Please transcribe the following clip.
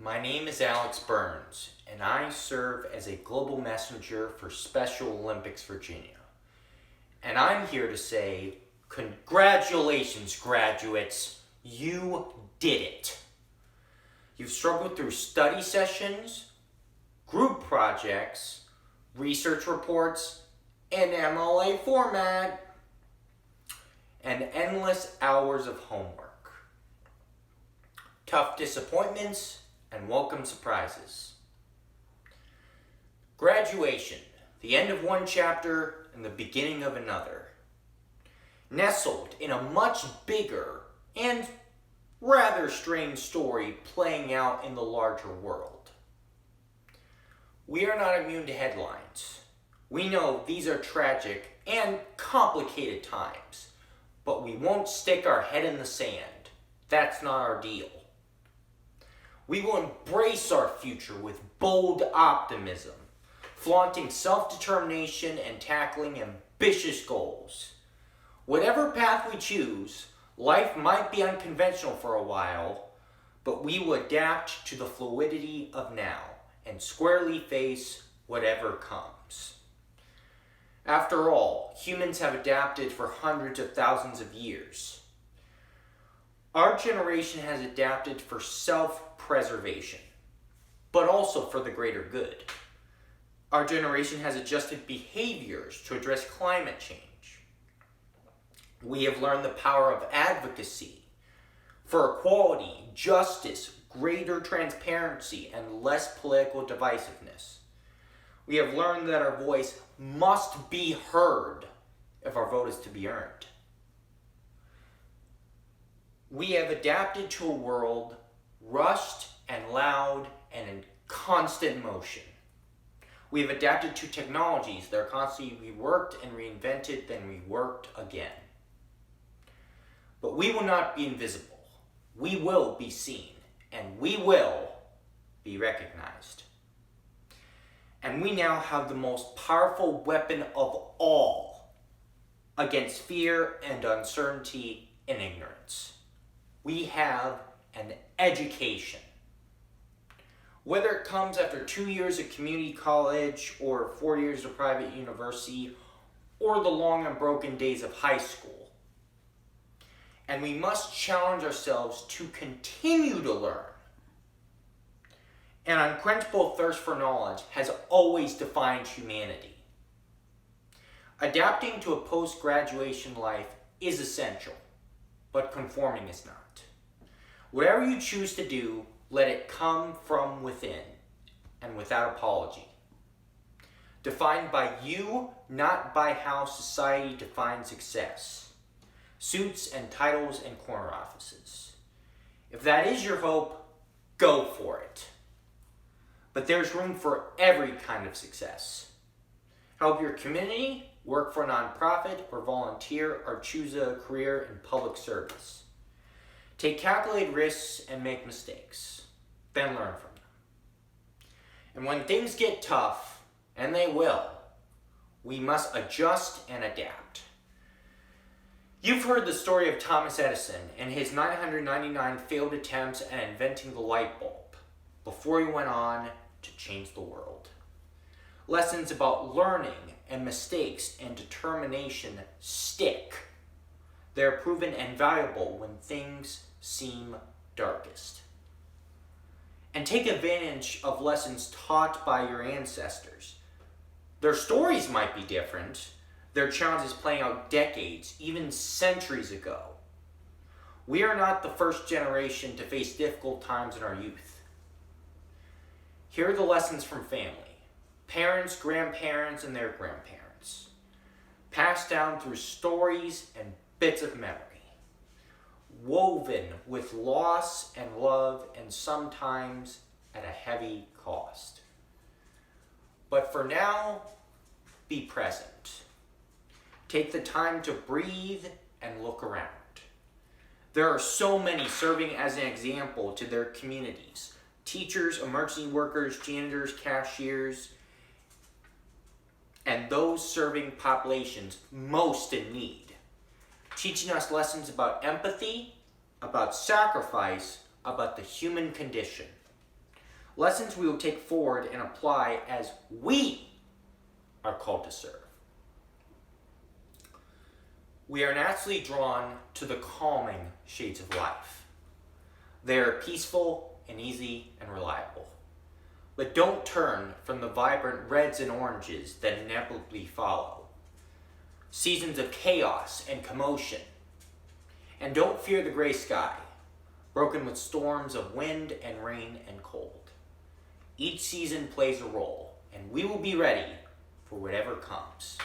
My name is Alex Burns, and I serve as a global messenger for Special Olympics Virginia. And I'm here to say, congratulations, graduates, you did it. You've struggled through study sessions, group projects, research reports, and MLA format, and endless hours of homework. Tough disappointments and welcome surprises. Graduation, the end of one chapter and the beginning of another. Nestled in a much bigger and rather strange story playing out in the larger world. We are not immune to headlines. We know these are tragic and complicated times, but we won't stick our head in the sand. That's not our deal. We will embrace our future with bold optimism, flaunting self-determination and tackling ambitious goals. Whatever path we choose, life might be unconventional for a while, but we will adapt to the fluidity of now and squarely face whatever comes. After all, humans have adapted for hundreds of thousands of years. Our generation has adapted for self-preservation, but also for the greater good. Our generation has adjusted behaviors to address climate change. We have learned the power of advocacy for equality, justice, greater transparency, and less political divisiveness. We have learned that our voice must be heard if our vote is to be earned. We have adapted to a world rushed and loud and in constant motion. We have adapted to technologies that are constantly reworked and reinvented, then reworked again. But we will not be invisible. We will be seen, and we will be recognized. And we now have the most powerful weapon of all against fear and uncertainty and ignorance. We have an education. Whether it comes after 2 years of community college or 4 years of private university or the long and broken days of high school. And we must challenge ourselves to continue to learn. An unquenchable thirst for knowledge has always defined humanity. Adapting to a post-graduation life is essential, but conforming is not. Whatever you choose to do, let it come from within and without apology. Defined by you, not by how society defines success. Suits and titles and corner offices. If that is your hope, go for it. But there's room for every kind of success. Help your community, work for a nonprofit, or volunteer, or choose a career in public service. Take calculated risks and make mistakes, then learn from them. And when things get tough, and they will, we must adjust and adapt. You've heard the story of Thomas Edison and his 999 failed attempts at inventing the light bulb before he went on to change the world. Lessons about learning and mistakes and determination stick. They're proven invaluable when things seem darkest. And take advantage of lessons taught by your ancestors. Their stories might be different, their challenges playing out decades, even centuries ago. We are not the first generation to face difficult times in our youth. Here are the lessons from family, parents, grandparents, and their grandparents, passed down through stories and bits of memory, woven with loss and love and sometimes at a heavy cost. But for now, be present. Take the time to breathe and look around. There are so many serving as an example to their communities. Teachers, emergency workers, janitors, cashiers, and those serving populations most in need. Teaching us lessons about empathy, about sacrifice, about the human condition. lessons we will take forward and apply as we are called to serve. We are naturally drawn to the calming shades of life. They are peaceful and easy and reliable. But don't turn from the vibrant reds and oranges that inevitably follow. Seasons of chaos and commotion. And don't fear the gray sky, broken with storms of wind and rain and cold. Each season plays a role, and we will be ready for whatever comes.